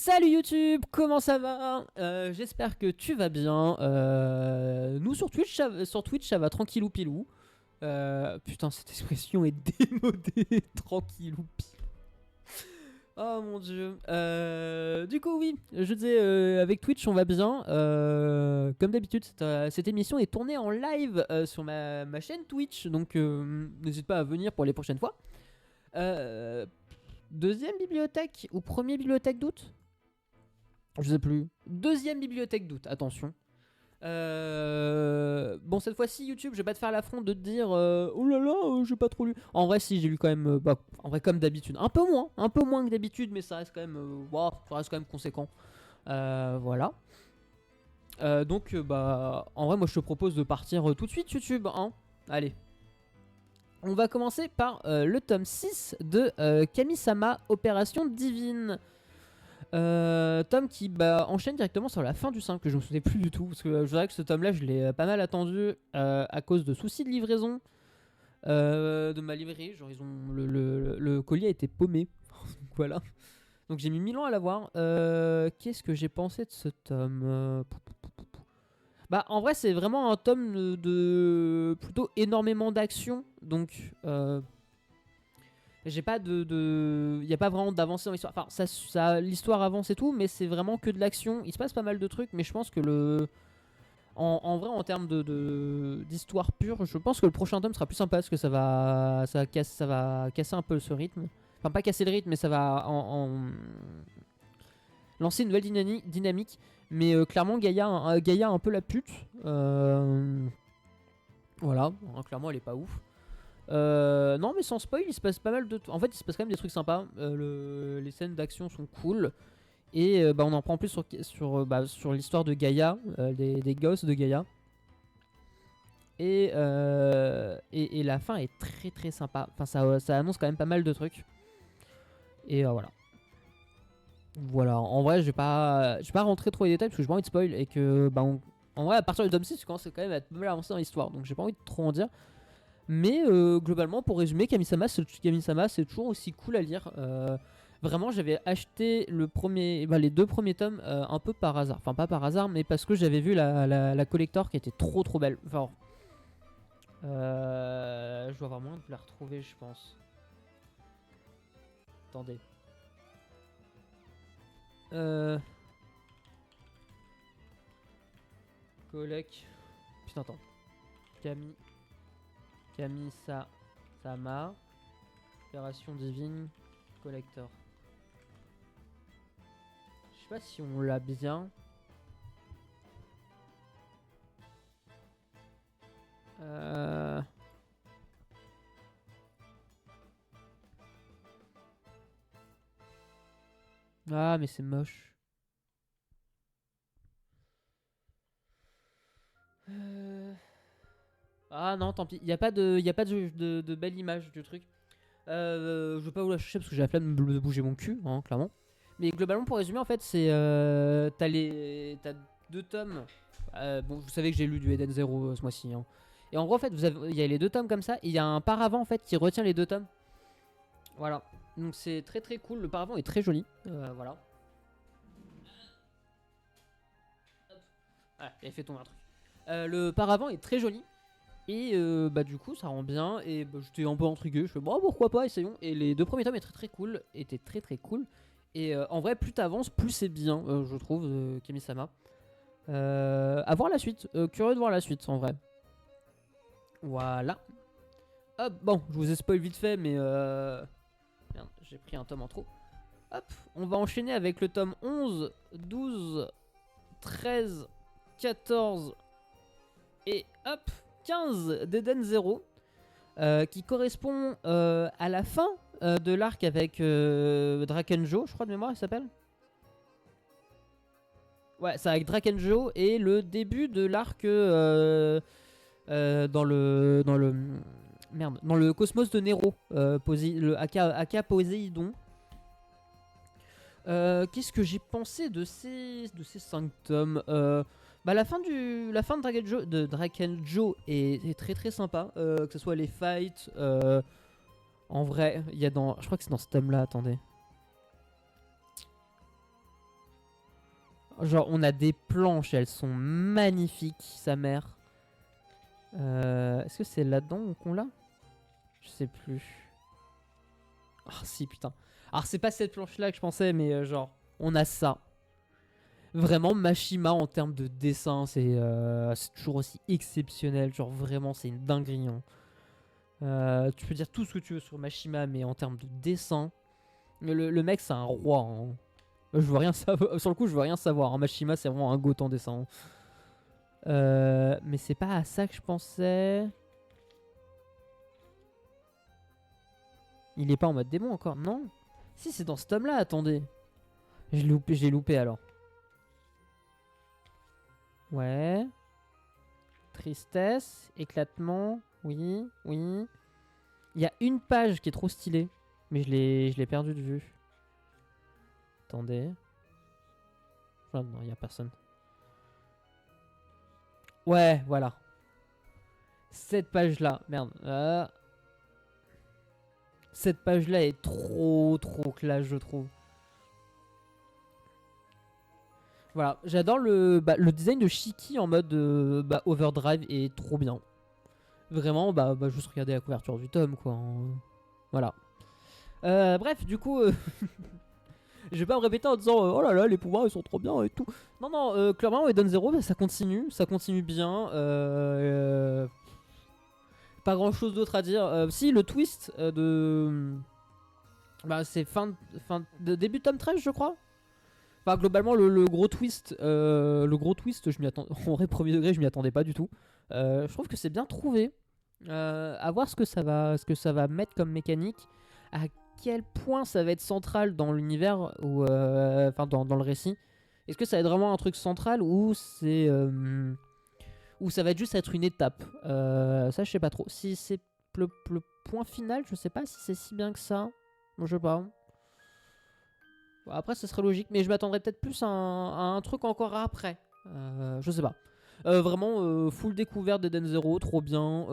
Salut YouTube, comment ça va? J'espère que tu vas bien. Nous sur Twitch ça va tranquillou pilou. Putain, cette expression est démodée, tranquillou pilou. Oh mon dieu. Du coup oui, je disais avec Twitch on va bien. Comme d'habitude cette émission est tournée en live sur ma chaîne Twitch, donc n'hésite pas à venir pour les prochaines fois. Deuxième bibliothèque ou premier bibliothèque d'août? Je sais plus. Deuxième bibliothèque d'août, attention. Bon, cette fois-ci, YouTube, je vais pas te faire l'affront de te dire oh là là, j'ai pas trop lu. En vrai, si, j'ai lu quand même. En vrai, comme d'habitude. Un peu moins que d'habitude, mais ça reste quand même. Ça reste quand même conséquent. Voilà. Donc, en vrai, moi, je te propose de partir tout de suite, YouTube. Hein. Allez. On va commencer par le tome 6 de Kami-sama, Opération Divine. Tome qui enchaîne directement sur la fin du 5, que je me souvenais plus du tout, parce que je dirais que ce tome là je l'ai pas mal attendu à cause de soucis de livraison de ma librairie. Genre le colis a été paumé. Donc voilà, donc j'ai mis 1000 ans à l'avoir. Qu'est-ce que j'ai pensé de ce tome? En vrai c'est vraiment un tome de plutôt énormément d'action, donc j'ai pas il y a pas vraiment d'avancée dans l'histoire. Enfin, l'histoire avance et tout, mais c'est vraiment que de l'action. Il se passe pas mal de trucs, mais je pense que en vrai, en termes d'histoire pure, je pense que le prochain tome sera plus sympa parce que ça va casser un peu ce rythme. Enfin, pas casser le rythme, mais ça va lancer une nouvelle dynamique. Mais clairement, Gaïa a un peu la pute. Voilà, clairement, elle est pas ouf. Non, mais sans spoil, il se passe pas mal de. En fait, il se passe quand même des trucs sympas. Les scènes d'action sont cool. Et on en prend plus sur l'histoire de Gaïa, des gosses de Gaïa. Et la fin est très très sympa. Enfin, ça annonce quand même pas mal de trucs. Et voilà. Voilà, en vrai, je vais pas rentrer trop dans les détails parce que j'ai pas envie de spoil. Et que, en vrai, à partir du tome 6, tu commences quand même à être pas mal avancé dans l'histoire. Donc, j'ai pas envie de trop en dire. Mais globalement, pour résumer, Kami-sama, c'est toujours aussi cool à lire. Vraiment, j'avais acheté les deux premiers tomes un peu par hasard. Enfin, pas par hasard, mais parce que j'avais vu la collector qui était trop trop belle. Enfin, je dois avoir moyen de la retrouver, je pense. Attendez. Collec. Putain, attends. Kami-sama. Opération Divine. Collector. Je sais pas si on l'a bien. Ah, mais c'est moche. Ah non, tant pis. Il n'y a pas de belle image du truc. Je veux pas vous la chercher parce que j'ai la flemme de bouger mon cul, hein, clairement. Mais globalement, pour résumer, en fait, c'est t'as deux tomes. Bon, vous savez que j'ai lu du Eden Zero ce mois-ci. Hein. Et en gros, en fait, il y a les deux tomes comme ça. Et il y a un paravent en fait qui retient les deux tomes. Voilà. Donc c'est très très cool. Le paravent est très joli. Voilà. Ah, il a fait tomber un truc. Le paravent est très joli. Et du coup ça rend bien. Et j'étais un peu intrigué. Je fais bon pourquoi pas, essayons. Et les deux premiers tomes étaient très très cool. Et en vrai plus t'avances plus c'est bien, je trouve, Kami-sama. À voir la suite. Curieux de voir la suite en vrai. Voilà. Hop, bon, je vous ai spoil vite fait, mais merde, j'ai pris un tome en trop. Hop, on va enchaîner avec le tome 11, 12, 13, 14 et hop, 15 d'Eden Zero, qui correspond à la fin de l'arc avec Drakenjo, je crois de mémoire il s'appelle. Ouais, c'est avec Drakenjo et le début de l'arc dans le cosmos de Nero, le Aka Poséidon. Qu'est-ce que j'ai pensé de ces 5 tomes? La fin de Drakenjo est très très sympa, que ce soit les fights. En vrai, je crois que c'est dans ce tome là, attendez. Genre, on a des planches, elles sont magnifiques, sa mère. Est-ce que c'est là-dedans qu'on l'a? Je sais plus. Ah si, putain. Alors, c'est pas cette planche-là que je pensais, mais genre, on a ça. Vraiment, Mashima, en termes de dessin, c'est toujours aussi exceptionnel. Genre, vraiment, c'est une dinguerie. Hein. Tu peux dire tout ce que tu veux sur Mashima, mais en termes de dessin, le mec, c'est un roi. Hein. Je veux rien savoir. Sur le coup, je veux rien savoir. Hein. Mashima, c'est vraiment un goat en dessin. Mais c'est pas à ça que je pensais. Il est pas en mode démon encore, non? Si, c'est dans ce tome-là, attendez. J'ai loupé alors. Ouais. Tristesse, éclatement, oui, oui. Il y a une page qui est trop stylée, mais je l'ai perdu de vue. Attendez. Oh non, il y a personne. Ouais, voilà. Cette page-là, merde. Cette page-là est trop classe, je trouve. Voilà, j'adore le design de Shiki en mode overdrive est trop bien. Vraiment, juste regarder la couverture du tome, quoi. Hein. Voilà. Bref, du coup, je vais pas me répéter en disant oh là là, les pouvoirs ils sont trop bien et tout. Non, non, clairement, Eden Zero, ça continue bien. Pas grand chose d'autre à dire. Si, le twist de. C'est début tome 13, je crois. Enfin, globalement, le gros twist, je m'y attends. En vrai, premier degré, je m'y attendais pas du tout. Je trouve que c'est bien trouvé. À voir ce que ça va mettre comme mécanique. À quel point ça va être central dans l'univers ou dans le récit. Est-ce que ça va être vraiment un truc central ou ou ça va juste être une étape. Ça, je sais pas trop. Si c'est le point final, je sais pas si c'est si bien que ça. Je sais pas. Bon, après, ce serait logique, mais je m'attendrais peut-être plus à un truc encore après. Je sais pas. Vraiment, full découverte d'Eden Zero, trop bien.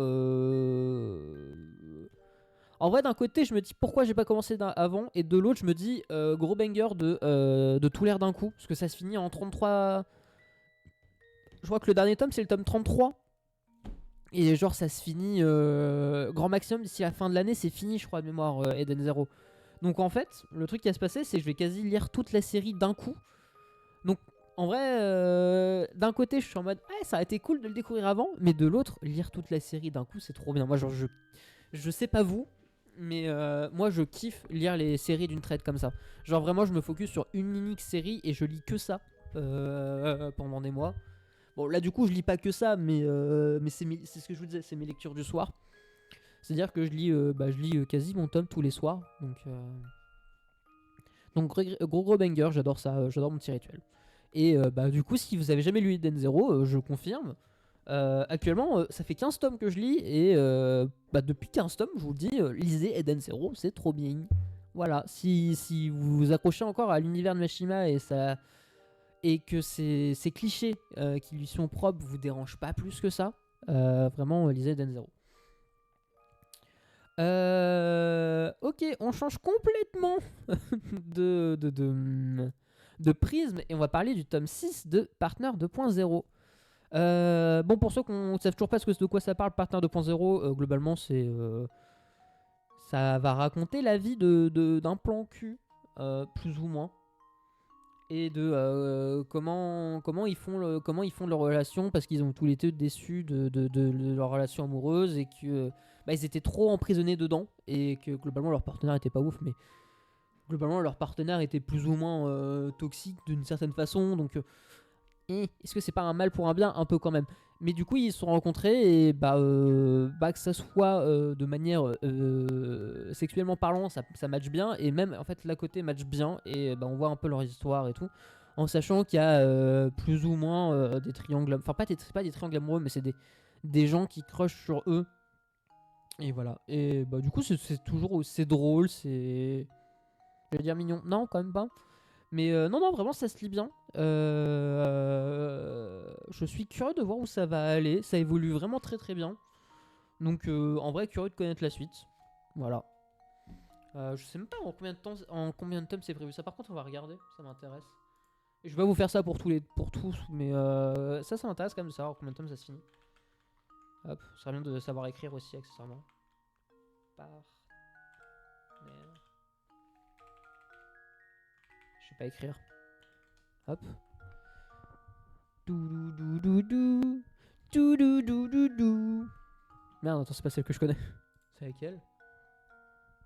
En vrai, d'un côté, je me dis pourquoi j'ai pas commencé avant, et de l'autre, je me dis gros banger de tout l'air d'un coup, parce que ça se finit en 33. Je crois que le dernier tome, c'est le tome 33. Et genre, ça se finit grand maximum d'ici la fin de l'année, c'est fini, je crois, de mémoire, Eden Zero. Donc en fait, le truc qui va se passer, c'est que je vais quasi lire toute la série d'un coup. Donc en vrai, d'un côté, je suis en mode, ça a été cool de le découvrir avant, mais de l'autre, lire toute la série d'un coup, c'est trop bien. Moi, genre, je sais pas vous, mais moi, je kiffe lire les séries d'une traite comme ça. Genre vraiment, je me focus sur une unique série et je lis que ça pendant des mois. Bon, là, du coup, je lis pas que ça, mais c'est ce que je vous disais, c'est mes lectures du soir. C'est-à-dire que je lis quasi mon tome tous les soirs. Donc gros banger, j'adore ça, j'adore mon petit rituel. Et du coup, si vous avez jamais lu Eden Zero, je confirme. Actuellement, ça fait 15 tomes que je lis. Et depuis 15 tomes, je vous le dis, lisez Eden Zero, c'est trop bien. Voilà, si vous vous accrochez encore à l'univers de Mashima et que ces clichés qui lui sont propres vous dérangent pas plus que ça, vraiment, lisez Eden Zero. Ok, on change complètement de prisme et on va parler du tome 6 de Partner 2.0. Bon, pour ceux qui ne savent toujours pas de quoi ça parle, Partner 2.0, globalement, ça va raconter la vie d'un plan cul, plus ou moins. Et de comment ils font leur relation parce qu'ils ont tous les deux déçus de leur relation amoureuse et que ils étaient trop emprisonnés dedans et que globalement leur partenaire était pas ouf, mais globalement leur partenaire était plus ou moins toxique d'une certaine façon, donc est-ce que c'est pas un mal pour un bien, un peu quand même. Mais du coup ils se sont rencontrés et que ça soit de manière sexuellement parlant, ça match bien, et même en fait l'à côté match bien, et on voit un peu leur histoire et tout, en sachant qu'il y a plus ou moins des triangles, enfin pas des triangles amoureux, mais c'est des gens qui crushent sur eux. Et voilà. Et du coup c'est drôle, c'est, je vais dire mignon, non quand même pas. Mais non, vraiment, ça se lit bien. Je suis curieux de voir où ça va aller. Ça évolue vraiment très très bien. Donc, en vrai, curieux de connaître la suite. Voilà. Je sais même pas en combien de tomes c'est prévu. Ça, par contre, on va regarder. Ça m'intéresse. Et je vais pas vous faire ça pour tous, mais ça m'intéresse quand même de savoir combien de tomes ça se finit. Hop, ce serait bien de savoir écrire aussi accessoirement. Partenaire. Je sais pas écrire. Hop. Doudoudoudoudou. Doudoudoudoudou. Merde, attends, c'est pas celle que je connais. C'est laquelle?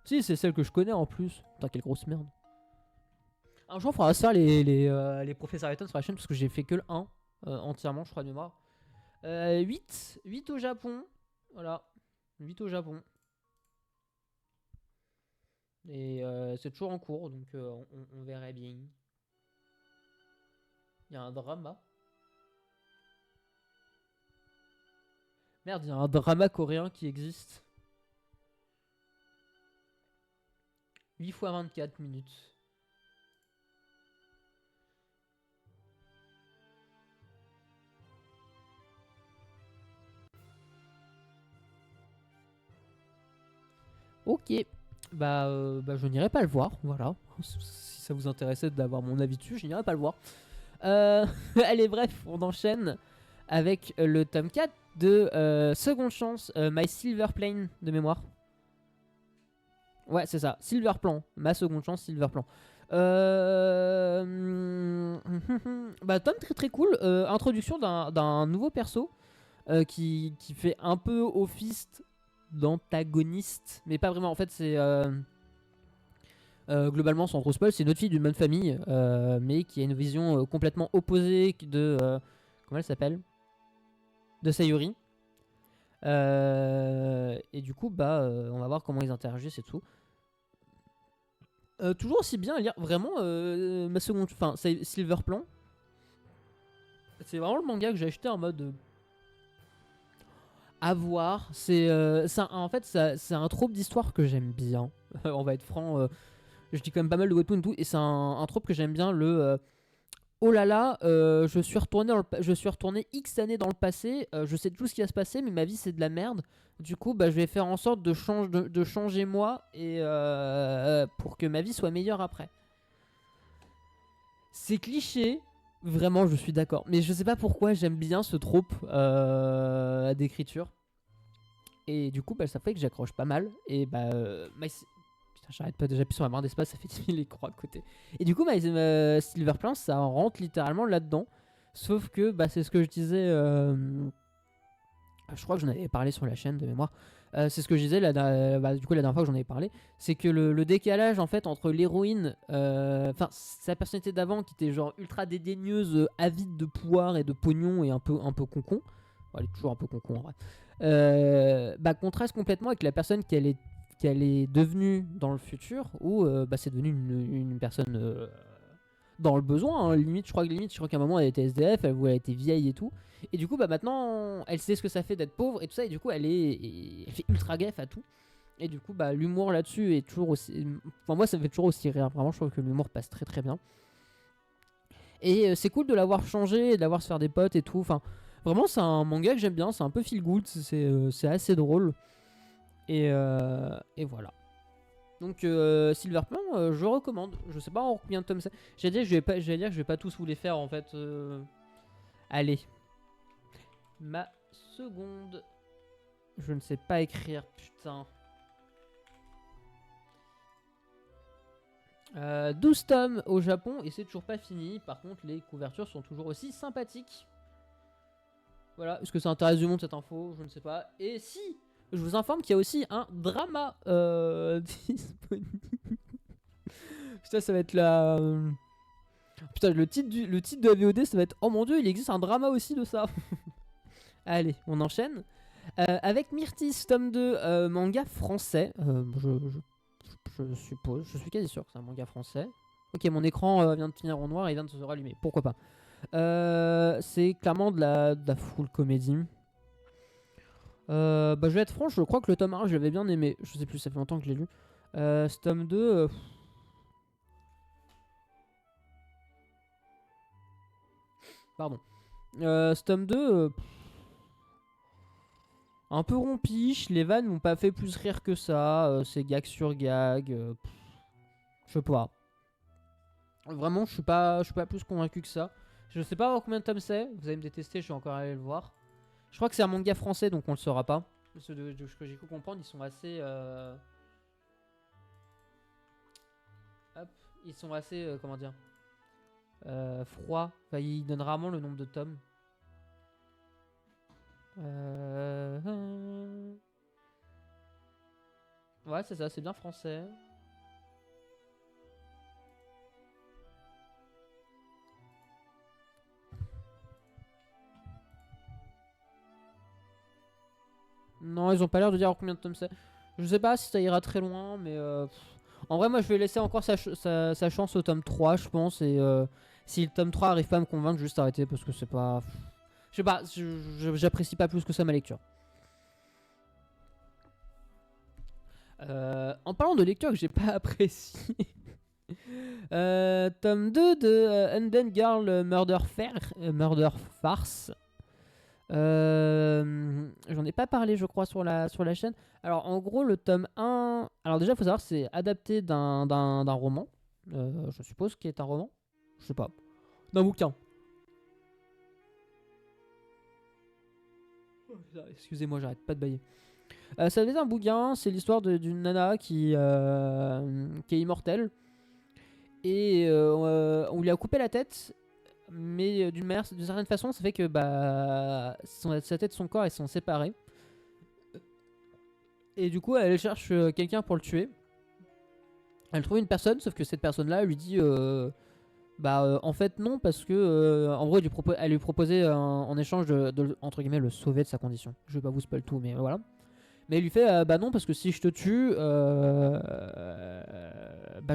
Si, c'est celle que je connais en plus. Putain, quelle grosse merde. Un jour, on fera ça, les professeurs Layton sur la chaîne, parce que j'ai fait que le 1 entièrement, je crois, de mémoire. 8 au Japon. Voilà. 8 au Japon. Et c'est toujours en cours, donc on verrait bien. Il y a un drama. Merde, il y a un drama coréen qui existe. 8 fois 24 minutes. Ok. Bah, je n'irai pas le voir, voilà. Si ça vous intéressait d'avoir mon avis dessus, je n'irai pas le voir. Allez, bref, on enchaîne avec le tome 4 de Seconde Chance, My Silver Plane de mémoire. Ouais, c'est ça, Silver Plan, ma seconde chance, Silver Plan. Bah, tome très très cool. Introduction d'un nouveau perso qui fait un peu office d'antagoniste, mais pas vraiment. En fait, c'est globalement, sans trop spoil, c'est une autre fille d'une bonne famille, mais qui a une vision complètement opposée de comment elle s'appelle, de Sayuri. Et du coup, bah, on va voir comment ils interagissent et tout. Toujours aussi bien à lire, vraiment. Ma seconde, enfin, Silver Plan. C'est vraiment le manga que j'ai acheté en mode à voir. En fait, c'est un trope d'histoire que j'aime bien. On va être franc. Je dis quand même pas mal de webtoon et tout, et c'est un trope que j'aime bien. Oh là là, je suis retourné X années dans le passé. Je sais tout ce qui va se passer, mais ma vie c'est de la merde. Du coup, bah, je vais faire en sorte de changer moi et pour que ma vie soit meilleure après. C'est cliché, vraiment, je suis d'accord. Mais je sais pas pourquoi j'aime bien ce trope d'écriture. Et du coup, bah, ça fait que j'accroche pas mal. Et bah, putain, j'arrête pas de j'appuie sur la barre d'espace, ça fait 10 000 les croix à côté. Et du coup, Silver Plans, ça rentre littéralement là-dedans. Sauf que, bah, c'est ce que je disais. Je crois que j'en avais parlé sur la chaîne de mémoire. C'est ce que je disais du coup, la dernière fois que j'en avais parlé. C'est que le décalage en fait entre l'héroïne, enfin sa personnalité d'avant qui était genre ultra dédaigneuse, avide de pouvoir et de pognon et un peu concon. Bon, elle est toujours un peu concon en vrai. Bah, contraste complètement avec la personne qu'elle est devenue dans le futur, où bah, c'est devenu une personne dans le besoin, hein. Limite, je crois qu'à un moment elle était SDF, elle était vieille et tout. Et du coup, bah maintenant, elle sait ce que ça fait d'être pauvre et tout ça, et du coup, elle fait ultra gaffe à tout. Et du coup, bah, l'humour là-dessus est toujours aussi. Enfin, moi, ça me fait toujours aussi rire. Vraiment, je trouve que l'humour passe très très bien. Et c'est cool de l'avoir changé, de l'avoir se faire des potes et tout. Enfin, vraiment, c'est un manga que j'aime bien. C'est un peu feel good, c'est assez drôle. Et voilà. Donc Silver Plan, je recommande. Je sais pas en combien de tomes c'est. J'allais dire que je vais pas tous vous les faire en fait. Allez. Ma seconde. Je ne sais pas écrire, putain. 12 tomes au Japon et c'est toujours pas fini. Par contre, les couvertures sont toujours aussi sympathiques. Voilà, est-ce que ça intéresse du monde cette info? Je ne sais pas. Et si, je vous informe qu'il y a aussi un drama disponible. Putain, ça va être la. Putain, le titre de la VOD, ça va être oh mon dieu, il existe un drama aussi de ça. Allez, on enchaîne. Avec Myrtis, tome 2, manga français. Je suppose, je suis quasi sûr que c'est un manga français. Ok, mon écran vient de finir en noir et vient de se rallumer. Pourquoi pas. C'est clairement de la full comédie. Bah, je vais être franc, je crois que le tome 1, je l'avais bien aimé. Je sais plus, ça fait longtemps que je l'ai lu. Ce tome 2. Pardon. Ce tome 2. Un peu rompiche, les vannes m'ont pas fait plus rire que ça. C'est gag sur gag. Je sais pas. Vraiment, je suis pas plus convaincu que ça. Je sais pas combien de tomes c'est. Vous allez me détester, je suis encore allé le voir. Je crois que c'est un manga français, donc on le saura pas. Parce que de ce que j'ai pu comprendre, ils sont assez. Hop, ils sont assez. Comment dire froids. Enfin, ils donnent rarement le nombre de tomes. Ouais, c'est ça, c'est bien français. Non, ils ont pas l'air de dire combien de tomes c'est. Je sais pas si ça ira très loin, mais en vrai, moi je vais laisser encore sa chance au tome 3, je pense. Et si le tome 3 arrive pas à me convaincre, juste arrêter parce que c'est pas. Je sais pas, j'apprécie pas plus que ça ma lecture. En parlant de lecture que j'ai pas apprécié, tome 2 de Undead Girl Murder Farce. J'en ai pas parlé, je crois, sur la chaîne. Alors, en gros, le tome 1. Alors, déjà, il faut savoir que c'est adapté d'un roman. Je suppose qu'il est un roman. Je sais pas. D'un bouquin. Excusez-moi, j'arrête pas de bailler. Ça adapté d'un bouquin. C'est l'histoire d'une nana qui est immortelle. Et on lui a coupé la tête. Mais d'une certaine façon, ça fait que sa tête et son corps ils sont séparés. Et du coup, elle cherche quelqu'un pour le tuer. Elle trouve une personne, sauf que cette personne-là lui dit en fait non, parce que en gros, elle lui proposait en échange entre guillemets le sauver de sa condition. Je vais pas vous spoil tout, mais voilà. Mais il lui fait bah non, parce que si je te tue,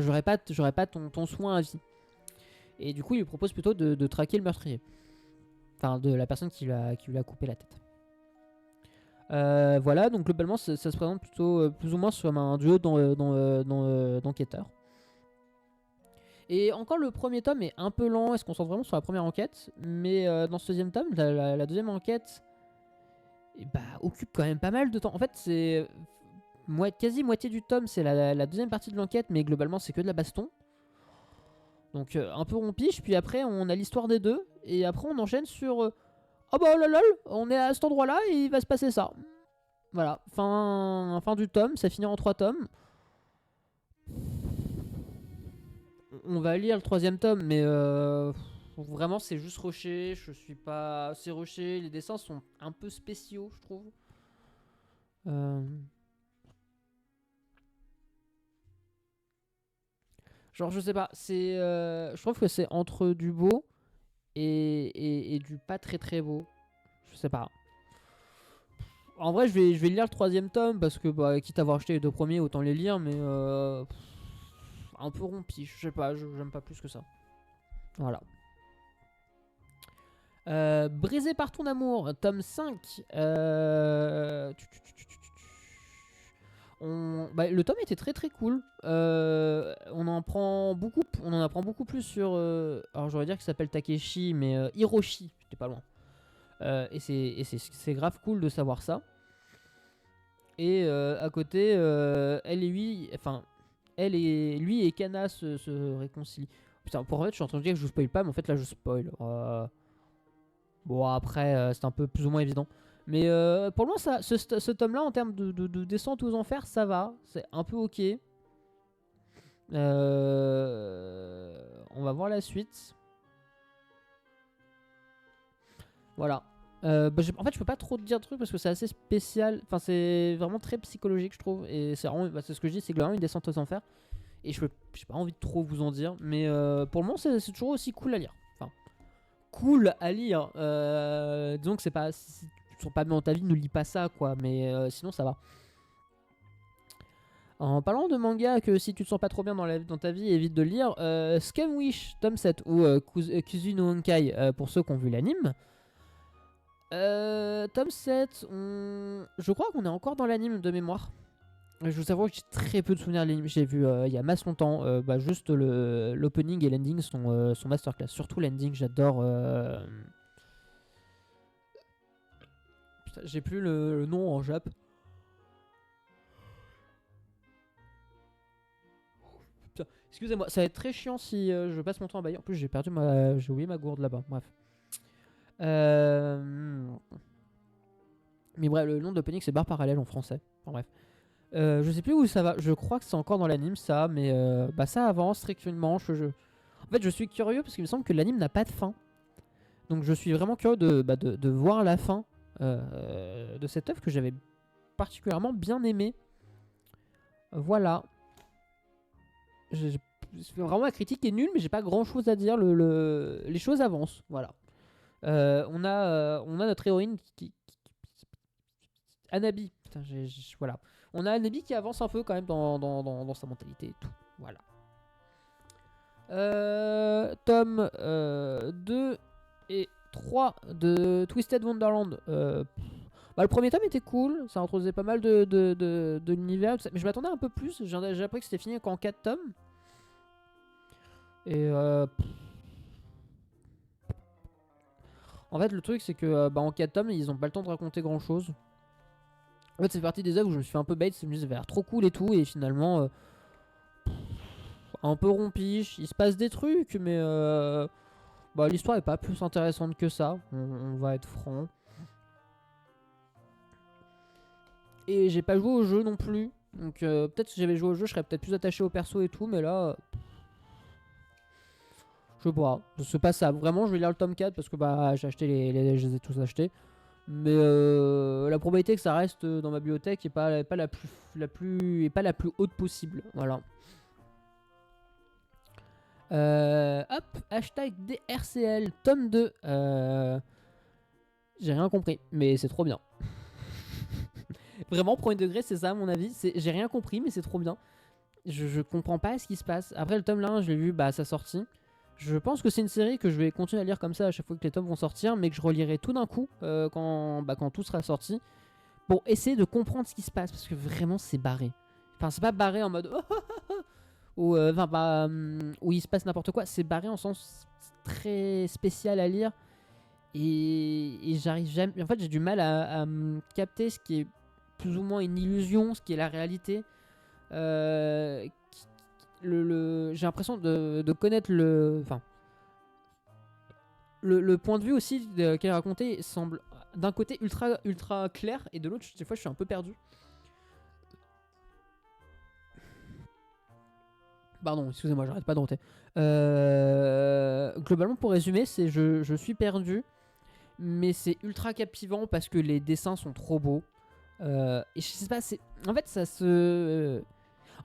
j'aurais pas ton soin à vie. Et du coup, il lui propose plutôt de traquer le meurtrier. Enfin, de la personne qui lui a coupé la tête. Voilà, donc globalement, ça se présente plutôt plus ou moins sur un duo d'enquêteurs. Et encore, le premier tome est un peu lent, elle se concentre vraiment sur la première enquête. Mais dans ce deuxième tome, la deuxième enquête occupe quand même pas mal de temps. En fait, c'est quasi moitié du tome, c'est la deuxième partie de l'enquête, mais globalement, c'est que de la baston. Donc un peu rompiche, puis après, on a l'histoire des deux. Et après, on enchaîne sur oh bah oh là là, on est à cet endroit-là et il va se passer ça. Voilà, fin du tome, ça finit en 3 tomes. On va lire le troisième tome, mais vraiment c'est juste rushé. Je suis pas. C'est rushé, les dessins sont un peu spéciaux, je trouve. Euh, Genre, je sais pas, je trouve que c'est entre du beau et du pas très très beau. Je sais pas. En vrai, je vais lire le troisième tome parce que, quitte à avoir acheté les deux premiers, autant les lire, mais un peu rompi. Je sais pas, j'aime pas plus que ça. Voilà. Brisé par ton amour, tome 5. Le tome était très très cool. On en apprend beaucoup plus sur. Alors j'aurais dire qu'il s'appelle Takeshi, mais Hiroshi, j'étais pas loin. Et c'est grave cool de savoir ça. Et à côté, lui et Kana se réconcilient. Putain, pour en fait, je suis en train de dire que je vous spoil pas, mais en fait là je spoil. Bon, après, c'est un peu plus ou moins évident. Mais pour moi, ce tome-là, en termes de descente aux enfers, ça va. C'est un peu ok. On va voir la suite. Voilà. En fait, je peux pas trop te dire de trucs parce que c'est assez spécial. Enfin, c'est vraiment très psychologique, je trouve. Et c'est c'est ce que je dis, c'est vraiment une descente aux enfers. Et j'ai pas envie de trop vous en dire. Mais pour le moment, c'est toujours aussi cool à lire. Enfin, cool à lire. Disons que c'est pas. Si tu te sens pas bien dans ta vie, ne lis pas ça, quoi. Mais sinon, ça va. En parlant de manga que si tu te sens pas trop bien dans ta vie, évite de le lire, Scam Wish, tome 7, ou Kuzu no Honkai, pour ceux qui ont vu l'anime. Tome 7, je crois qu'on est encore dans l'anime de mémoire. Je vous avoue que j'ai très peu de souvenirs de l'anime. J'ai vu il y a masse longtemps. Juste l'opening et l'ending sont masterclass. Surtout l'ending, j'adore. Putain, j'ai plus le nom en jap. Putain, Excusez-moi, ça va être très chiant si je passe mon temps à bailler. En plus, j'ai oublié ma gourde là-bas. Bref. Euh... Mais bref, le nom de l'opening c'est barre parallèle en français. Enfin, bref. Je sais plus où ça va. Je crois que c'est encore dans l'anime ça, mais bah ça avance tranquillement. En fait, je suis curieux parce qu'il me semble que l'anime n'a pas de fin. Donc je suis vraiment curieux de voir la fin de cette œuvre que j'avais particulièrement bien aimée. Voilà. Vraiment la critique est nulle, mais j'ai pas grand chose à dire. Les choses avancent. Voilà. On a notre héroïne Anabi. Putain, voilà. On a Anabi qui avance un peu quand même dans sa mentalité et tout. Voilà. Tome 2 et 3 de Twisted Wonderland. Le premier tome était cool, ça introduisait pas mal de l'univers, mais je m'attendais un peu plus. J'ai appris que c'était fini qu'en 4 tomes. Et en fait, le truc, c'est que en 4 tomes, ils ont pas le temps de raconter grand chose. En fait, c'est partie des œuvres où je me suis fait un peu bait, je me disais, ça avait l'air trop cool et tout, et finalement, un peu rompiche. Il se passe des trucs, mais l'histoire est pas plus intéressante que ça, on va être franc. Et j'ai pas joué au jeu non plus. Donc peut-être que si j'avais joué au jeu, je serais peut-être plus attaché au perso et tout. Mais là, je sais pas. C'est pas ça. Vraiment, je vais lire le tome 4 parce que j'ai acheté je les ai tous achetés. Mais la probabilité que ça reste dans ma bibliothèque est pas la plus haute possible. Voilà. Hop, hashtag DRCL, tome 2. J'ai rien compris, mais c'est trop bien. Vraiment, premier degré, c'est ça à mon avis. J'ai rien compris, mais c'est trop bien. Je comprends pas ce qui se passe. Après, le tome 1, je l'ai vu à sa sortie. Je pense que c'est une série que je vais continuer à lire comme ça à chaque fois que les tomes vont sortir, mais que je relirai tout d'un coup quand tout sera sorti pour essayer de comprendre ce qui se passe, parce que vraiment, c'est barré. Enfin, c'est pas barré en mode où il se passe n'importe quoi. C'est barré en sens très spécial à lire. Et j'arrive jamais. En fait, j'ai du mal à capter ce qui est plus ou moins une illusion, ce qui est la réalité. J'ai l'impression de connaître le point de vue aussi qu'elle a raconté semble d'un côté ultra clair et de l'autre des fois je suis un peu perdu. Pardon, excusez-moi, j'arrête pas de roter. Globalement, pour résumer, c'est je suis perdu, mais c'est ultra captivant parce que les dessins sont trop beaux. Et je sais pas, en fait ça se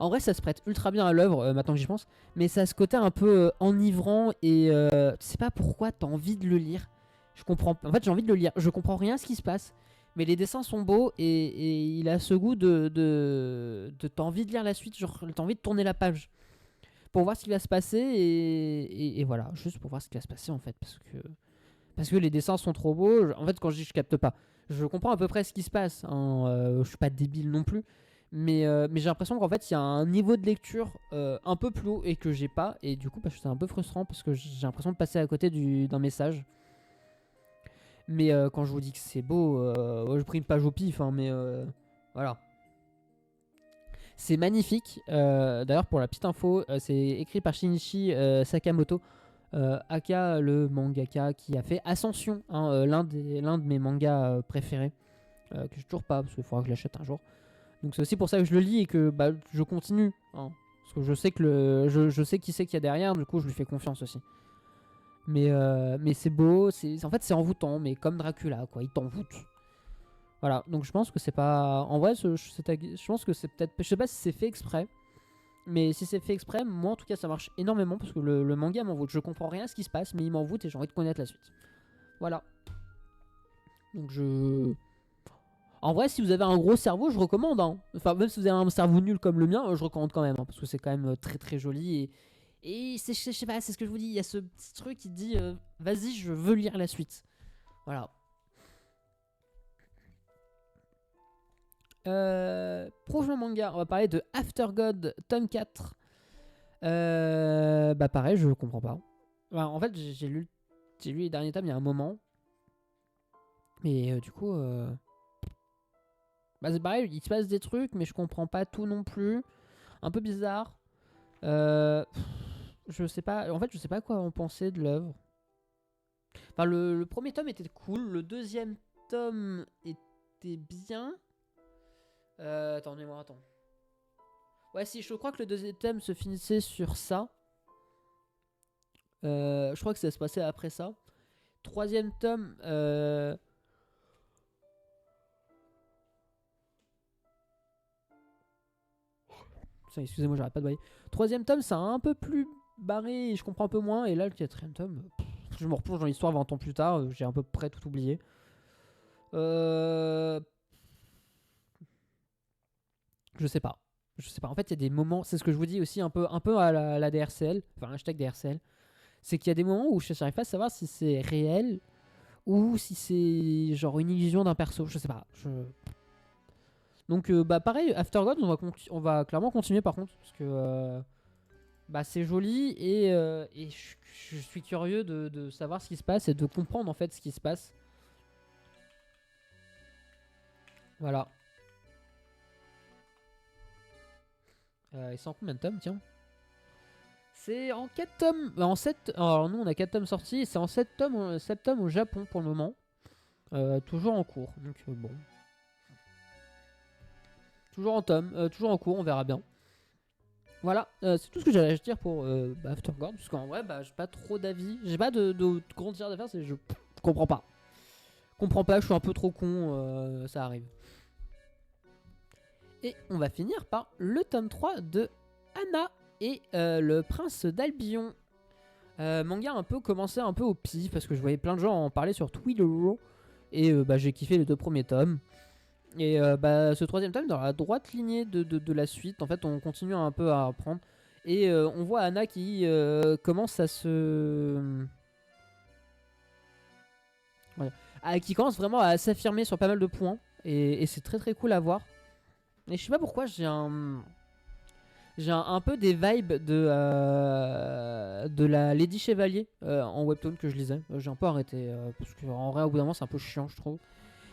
en vrai, ça se prête ultra bien à l'œuvre, maintenant que j'y pense. Mais ça a ce côté un peu enivrant et tu sais pas pourquoi t'as envie de le lire. Je comprends. En fait, j'ai envie de le lire. Je comprends rien à ce qui se passe. Mais les dessins sont beaux et il a ce goût de t'as envie de lire la suite. Genre, t'as envie de tourner la page pour voir ce qui va se passer et voilà. Juste pour voir ce qui va se passer en fait. Parce que les dessins sont trop beaux. En fait, quand je dis je capte pas, je comprends à peu près ce qui se passe. Hein. Je suis pas débile non plus. Mais j'ai l'impression qu'en fait il y a un niveau de lecture un peu plus haut et que j'ai pas. Et du coup c'est un peu frustrant parce que j'ai l'impression de passer à côté d'un message. Mais quand je vous dis que c'est beau, je pris une page au pif. Hein, mais voilà. C'est magnifique. D'ailleurs pour la petite info, c'est écrit par Shinichi Sakamoto. Aka le mangaka qui a fait Ascension, hein, l'un de mes mangas préférés. Que j'ai toujours pas parce qu'il faudra que je l'achète un jour. Donc c'est aussi pour ça que je le lis et que je continue. Hein, parce que je sais je sais qui c'est qu'il y a derrière, du coup je lui fais confiance aussi. Mais c'est beau, en fait c'est envoûtant, mais comme Dracula, quoi, il t'envoûte. Voilà, donc je pense que c'est pas. En vrai, je pense que c'est peut-être. Je sais pas si c'est fait exprès, mais si c'est fait exprès, moi en tout cas ça marche énormément parce que le manga m'envoûte. Je comprends rien à ce qui se passe, mais il m'envoûte et j'ai envie de connaître la suite. Voilà. Donc En vrai, si vous avez un gros cerveau, je recommande. Hein. Enfin, même si vous avez un cerveau nul comme le mien, je recommande quand même. Hein, parce que c'est quand même très très joli. Et je sais pas, c'est ce que je vous dis. Il y a ce petit truc qui dit vas-y, je veux lire la suite. Voilà. Prochain manga, on va parler de After God, tome 4. Pareil, je comprends pas. En fait, j'ai lu les derniers tomes il y a un moment. Mais du coup. C'est pareil, il se passe des trucs, mais je comprends pas tout non plus. Un peu bizarre. Je sais pas. En fait, je sais pas quoi en penser de l'œuvre. Enfin, le premier tome était cool. Le deuxième tome était bien. Attendez-moi, attends. Ouais, si, je crois que le deuxième tome se finissait sur ça. Je crois que ça se passait après ça. Troisième tome. Putain, excusez-moi, j'arrête pas de bailler. Troisième tome, c'est un peu plus barré et je comprends un peu moins. Et là, le quatrième tome, je me replonge dans l'histoire 20 ans plus tard. J'ai à peu près tout oublié. Euh... Je sais pas. Je sais pas. En fait, il y a des moments. C'est ce que je vous dis aussi un peu à la DRCL. Enfin, hashtag DRCL. C'est qu'il y a des moments où je n'arrive pas à savoir si c'est réel ou si c'est genre une illusion d'un perso. Je sais pas. Donc, bah pareil, Aftergod, on va clairement continuer par contre. Parce que bah, c'est joli et je suis curieux de savoir ce qui se passe et de comprendre en fait ce qui se passe. Voilà. Et c'est en combien de tomes, tiens? C'est en 4 tomes. En 7. Alors, nous, on a 4 tomes sortis. C'est en 7 tomes au Japon pour le moment. Toujours en cours. Donc, bon. Toujours en tome. Toujours en cours, on verra bien. Voilà. C'est tout ce que j'allais dire pour Aftergod. Parce qu'en vrai, bah, j'ai pas trop d'avis. J'ai pas de grands tirs d'affaires. Je comprends pas. Comprends pas, je suis un peu trop con. Ça arrive. Et on va finir par le tome 3 de Anna et le prince d'Albion. Manga un peu commencé un peu au pif parce que je voyais plein de gens en parler sur Twitter. Et bah, j'ai kiffé les 2 premiers tomes. Et bah, ce 3ème tome dans la droite lignée de la suite. En fait, on continue un peu à apprendre. Et on voit Anna qui commence à se... Voilà. Qui commence vraiment à s'affirmer sur pas mal de points. Et c'est très très cool à voir. Et je sais pas pourquoi j'ai un peu des vibes de la Lady Chevalier en webtoon que je lisais. J'ai un peu arrêté parce qu'en vrai, au bout d'un moment, c'est un peu chiant, je trouve.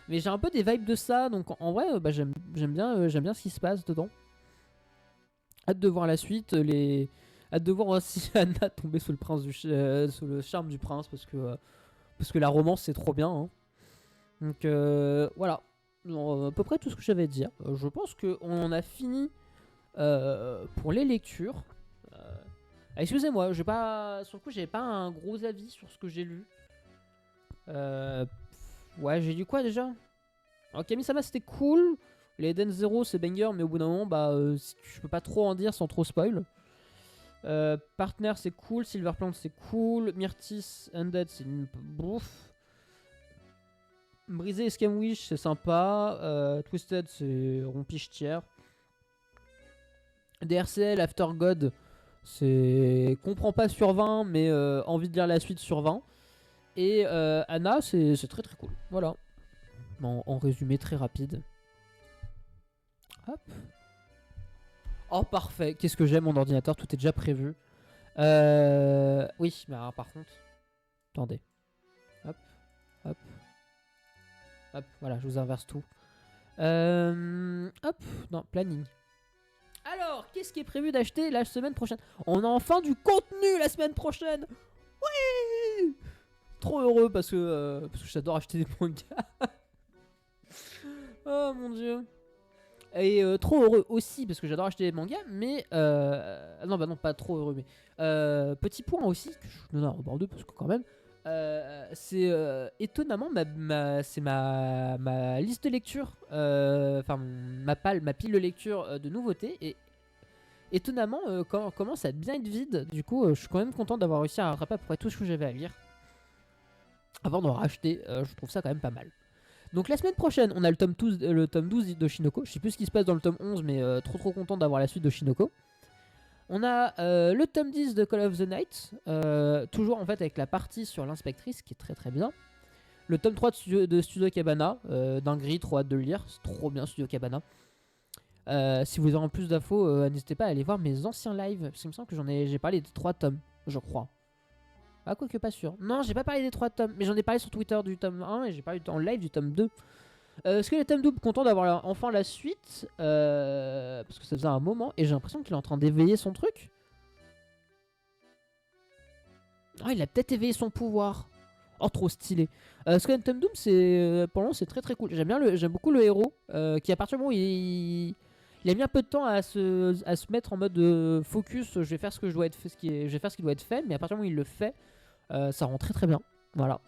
Mais j'ai un peu des vibes de ça, donc en vrai, bah, j'aime bien ce qui se passe dedans. Hâte de voir la suite, hâte de voir aussi Anna tomber sous sous le charme du prince parce que la romance c'est trop bien. Hein. Donc voilà, à peu près tout ce que j'avais à dire. Je pense qu'on en a fini pour les lectures. Excusez-moi, sur le coup, j'avais pas un gros avis sur ce que j'ai lu. Ouais, j'ai lu quoi déjà? Alors, Kami-sama c'était cool. Les Eden Zero c'est banger, mais au bout d'un moment, bah, je peux pas trop en dire sans trop spoil. Partner c'est cool, Silverplant c'est cool, Myrtis Undead c'est une bouffe. Brisé et Scamwish c'est sympa, Twisted c'est rompiche tiers. DRCL After God c'est comprend pas sur 20 mais envie de lire la suite sur 20. Et Anna c'est très très cool. Voilà. En résumé très rapide. Hop. Oh parfait. Qu'est-ce que j'aime mon ordinateur, tout est déjà prévu. Oui, mais alors, par contre. Attendez. Hop. Hop. Hop. Voilà, je vous inverse tout. Hop. Non, planning. Alors, qu'est-ce qui est prévu d'acheter la semaine prochaine? On a enfin du contenu la semaine prochaine. Oui. Trop heureux parce que j'adore acheter des mangas. Oh mon dieu. Et trop heureux aussi parce que j'adore acheter des mangas, mais non bah non pas trop heureux, mais petit point aussi que je donne un rebord 2 parce que quand même c'est étonnamment c'est ma liste de lecture, enfin ma pile de lecture de nouveautés et étonnamment commence à bien être vide. Du coup je suis quand même content d'avoir réussi à rattraper à peu près tout ce que j'avais à lire avant d'en racheter. Je trouve ça quand même pas mal. Donc la semaine prochaine, on a le tome 12 d'Oshinoko. Je sais plus ce qui se passe dans le tome 11, mais trop content d'avoir la suite d'Oshinoko. On a le tome 10 de Call of the Night, toujours en fait avec la partie sur l'inspectrice qui est très très bien. Le tome 3 de Studio Cabana, dinguerie, trop hâte de le lire, c'est trop bien Studio Cabana. Si vous avez en plus d'infos, n'hésitez pas à aller voir mes anciens lives, parce qu'il me semble que j'ai parlé des 3 tomes, je crois. Ah, quoique pas sûr. Non, j'ai pas parlé des 3 tomes, mais j'en ai parlé sur Twitter du tome 1 et j'ai parlé en live du tome 2. Est-ce que le tome 2 content d'avoir enfin la suite parce que ça faisait un moment et j'ai l'impression qu'il est en train d'éveiller son truc. Oh, il a peut-être éveillé son pouvoir. Oh, trop stylé. Skeleton Doom, pour le moment, c'est très très cool. J'aime beaucoup le héros qui, à partir du moment où il a mis un peu de temps à se mettre en mode focus. Je vais faire ce que je dois être fait, je vais faire ce qui doit être fait, mais à partir du moment où il le fait, ça rend très très bien. Voilà.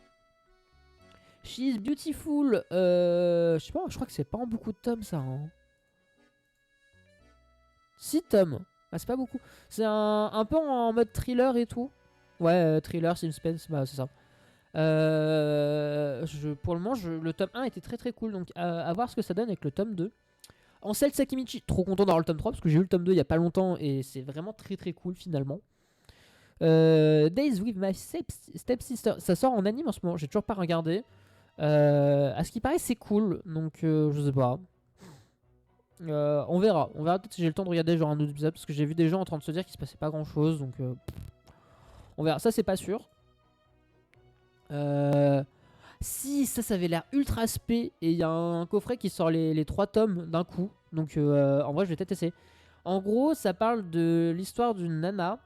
She is beautiful. Je sais pas, je crois que c'est pas en beaucoup de tomes ça. Hein. 6 tomes. Ah, c'est pas beaucoup. C'est un peu en mode thriller et tout. Ouais, thriller, suspense, bah c'est ça. Pour le moment, le tome 1 était très très cool. Donc à voir ce que ça donne avec le tome 2. Ansel Sakimichi, trop content d'avoir le tome 3 parce que j'ai eu le tome 2 il y a pas longtemps et c'est vraiment très très cool finalement. Days with my stepsister, ça sort en anime en ce moment, j'ai toujours pas regardé. À ce qui paraît, c'est cool, donc je sais pas. On verra peut-être si j'ai le temps de regarder genre un autre épisode parce que j'ai vu des gens en train de se dire qu'il se passait pas grand chose, donc on verra. Ça, c'est pas sûr. Si, ça avait l'air ultra spé et il y a un coffret qui sort les 3 tomes d'un coup, donc en vrai, je vais peut-être essayer. En gros, ça parle de l'histoire d'une nana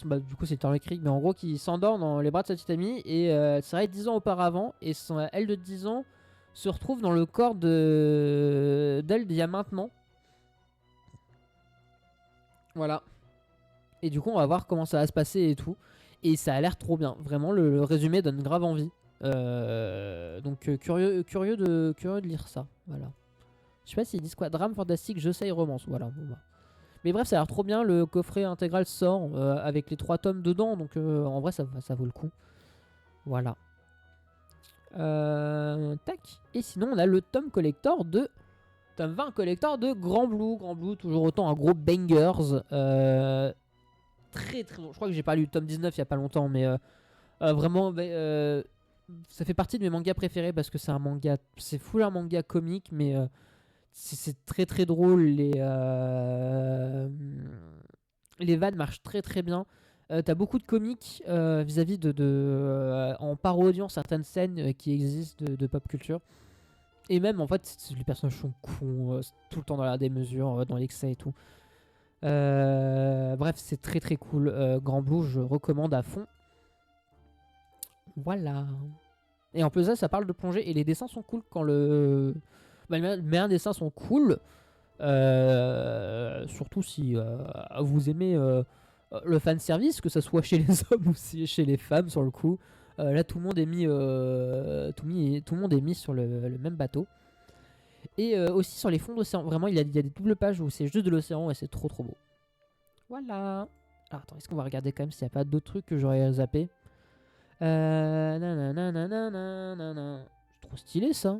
bah, du coup c'est terme écrit, mais en gros qui s'endort dans les bras de sa petite amie et ça arrive 10 ans auparavant et elle de 10 ans se retrouve dans le corps d'elle d'il y a maintenant. Voilà. Et du coup on va voir comment ça va se passer et tout. Et ça a l'air trop bien. Vraiment le résumé donne grave envie. Donc curieux de lire ça. Voilà. Je sais pas s'ils disent quoi. Drame fantastique, je sais, romance. Voilà. Bon, bah. Mais bref, ça a l'air trop bien. Le coffret intégral sort avec les 3 tomes dedans. Donc en vrai, ça vaut le coup. Voilà. Tac. Et sinon, on a le tome collector de. Tome 20 collector de Grand Blue. Grand Blue, toujours autant un gros bangers. Très très bon. Je crois que j'ai pas lu le tome 19 il y a pas longtemps. Mais vraiment, ça fait partie de mes mangas préférés parce que c'est un manga. C'est full un manga comique. Mais c'est très très drôle. Les vannes marchent très très bien. T'as beaucoup de comiques vis-à-vis en parodiant certaines scènes qui existent de pop culture. Et même en fait, les personnages sont cons, tout le temps dans la démesure, dans l'excès et tout. Bref, c'est très très cool. Grand Blue, je recommande à fond. Voilà. Et en plus ça parle de plongée et les dessins sont cool quand le. Bah, les meilleurs dessins sont cool. Surtout si vous aimez le fan service, que ce soit chez les hommes ou chez les femmes sur le coup. Là, tout le monde est mis, tout le monde est mis sur le même bateau. Et aussi sur les fonds d'océan. Vraiment, il y a des doubles pages où c'est juste de l'océan et c'est trop trop beau. Voilà. Alors, attends, est-ce qu'on va regarder quand même s'il n'y a pas d'autres trucs que j'aurais zappé. C'est trop stylé ça.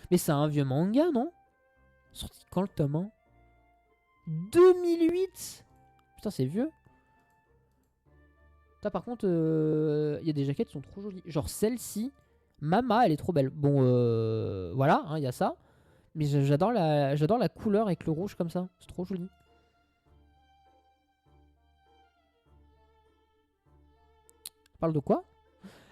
Mais c'est un vieux manga, non? Sorti quand le tome 1? 2008. Putain, c'est vieux. Là, par contre, il y a des jaquettes qui sont trop jolies. Genre celle-ci, Mama, elle est trop belle. Bon, voilà, il y a ça. Mais j'adore la couleur avec le rouge comme ça. C'est trop joli. On parle de quoi?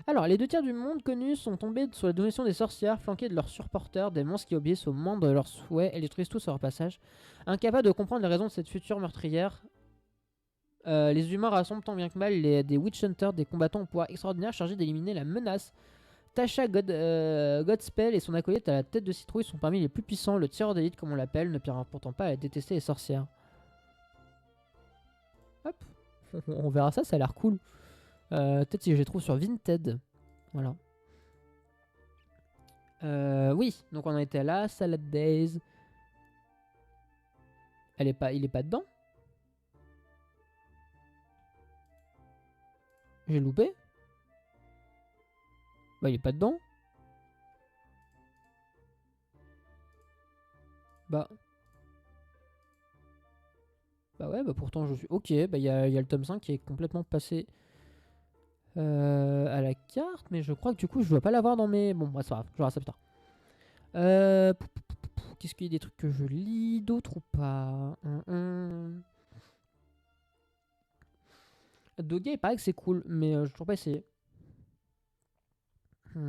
Alors, les 2 tiers du monde connu sont tombés sous la domination des sorcières, flanqués de leurs supporters, des monstres qui obéissent au monde de leurs souhaits et les détruisent tous sur leur passage. Incapables de comprendre les raisons de cette future meurtrière, les humains rassemblent tant bien que mal des Witch Hunters, des combattants au pouvoir extraordinaire chargés d'éliminer la menace. Tasha Godspell et son acolyte à la tête de citrouille sont parmi les plus puissants. Le tireur d'élite, comme on l'appelle, ne pire pourtant pas à détester les sorcières. Hop, on verra ça, ça a l'air cool. Peut-être si je les trouve sur Vinted. Voilà. Oui, donc on en était là. Salad Days. Il est pas dedans? J'ai loupé? Bah, il est pas dedans. Bah. Bah ouais, bah pourtant je suis. Ok, bah il y a le tome 5 qui est complètement passé à la carte, mais je crois que du coup je dois pas l'avoir dans mes. Bon, bah, c'est pas grave, je verrai ça plus tard. Qu'est-ce qu'il y a des trucs que je lis d'autres ou pas? Doga, il paraît que c'est cool, mais je toujours pas essayé. C'est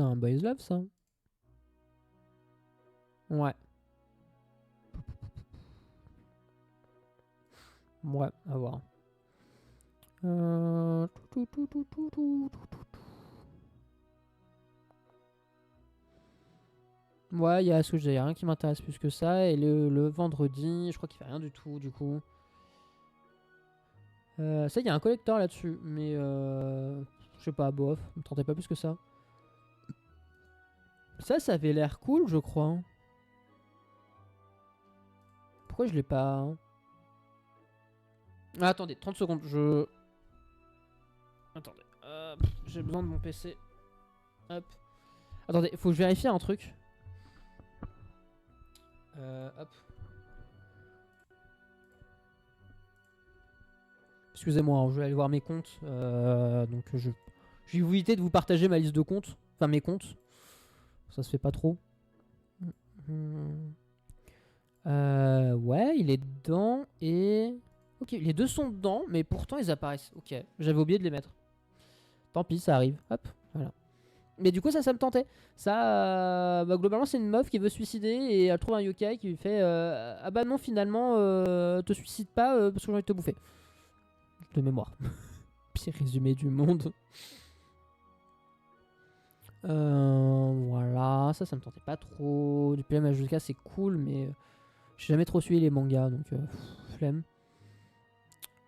un boys love ça. Ouais. Ouais, à voir. Ouais, il y a ce que j'ai rien qui m'intéresse plus que ça. Et le vendredi, je crois qu'il fait rien du tout, du coup. Ça, il y a un collector là-dessus, mais je sais pas, bof, me tentez pas plus que ça. Ça avait l'air cool, je crois. Hein. Pourquoi je l'ai pas hein Ah, attendez, 30 secondes, je... Attendez, j'ai besoin de mon PC. Hop. Attendez, faut que je vérifie un truc. Hop. Excusez-moi, hein, je vais aller voir mes comptes. Donc je vais vous éviter de vous partager ma liste de comptes. Enfin mes comptes. Ça se fait pas trop. Ouais, il est dedans et... Ok, les deux sont dedans, mais pourtant ils apparaissent. Ok, j'avais oublié de les mettre. Tant pis, ça arrive. Hop, voilà. Mais du coup, ça me tentait. Ça, bah, globalement, c'est une meuf qui veut se suicider et elle trouve un yokai qui lui fait ah bah non, finalement, te suicide pas parce que j'ai envie de te bouffer. De mémoire. Pire résumé du monde. Voilà, ça me tentait pas trop. Du PM Majuka, c'est cool, mais j'ai jamais trop suivi les mangas, donc flemme.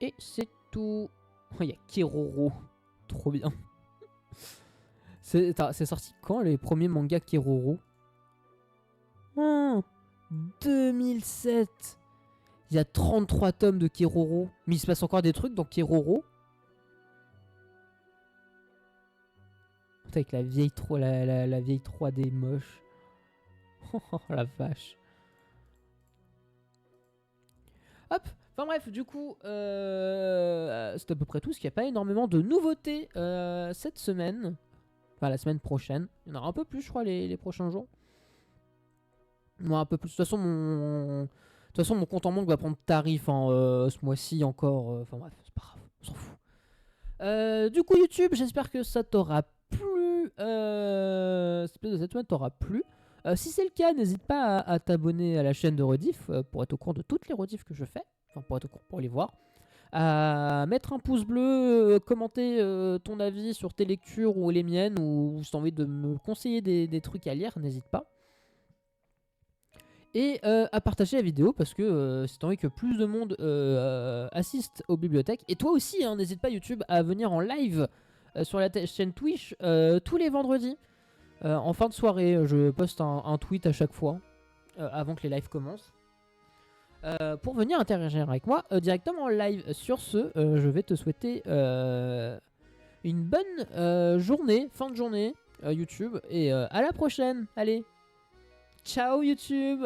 Et c'est tout. Oh, il y a Keroro. Trop bien. C'est sorti quand les premiers mangas Keroro? 2007. Il y a 33 tomes de Keroro. Mais il se passe encore des trucs dans Keroro. Avec la vieille, la vieille 3D moche. Oh la vache. Hop. Enfin bref, du coup, c'est à peu près tout. Parce qu'il n'y a pas énormément de nouveautés cette semaine. Enfin, la semaine prochaine. Il y en aura un peu plus, je crois, les prochains jours. Moi, un peu plus. De toute façon, mon compte en banque va prendre tarif hein, ce mois-ci encore. Enfin bref, c'est pas grave, on s'en fout. Du coup, YouTube, j'espère que ça t'aura plu. Cette de cette semaine t'aura plu. Si c'est le cas, n'hésite pas à t'abonner à la chaîne de rediff pour être au courant de toutes les rediffs que je fais. Enfin, pour être au courant, pour les voir. À mettre un pouce bleu, commenter ton avis sur tes lectures ou les miennes, ou si t'as envie de me conseiller des trucs à lire, n'hésite pas. Et à partager la vidéo parce que si t'as envie que plus de monde assiste aux bibliothèques. Et toi aussi, hein, n'hésite pas YouTube à venir en live sur la chaîne Twitch tous les vendredis. En fin de soirée, je poste un tweet à chaque fois avant que les lives commencent. Pour venir interagir avec moi directement en live. Sur ce, je vais te souhaiter une bonne journée, fin de journée YouTube. Et à la prochaine. Allez, ciao YouTube.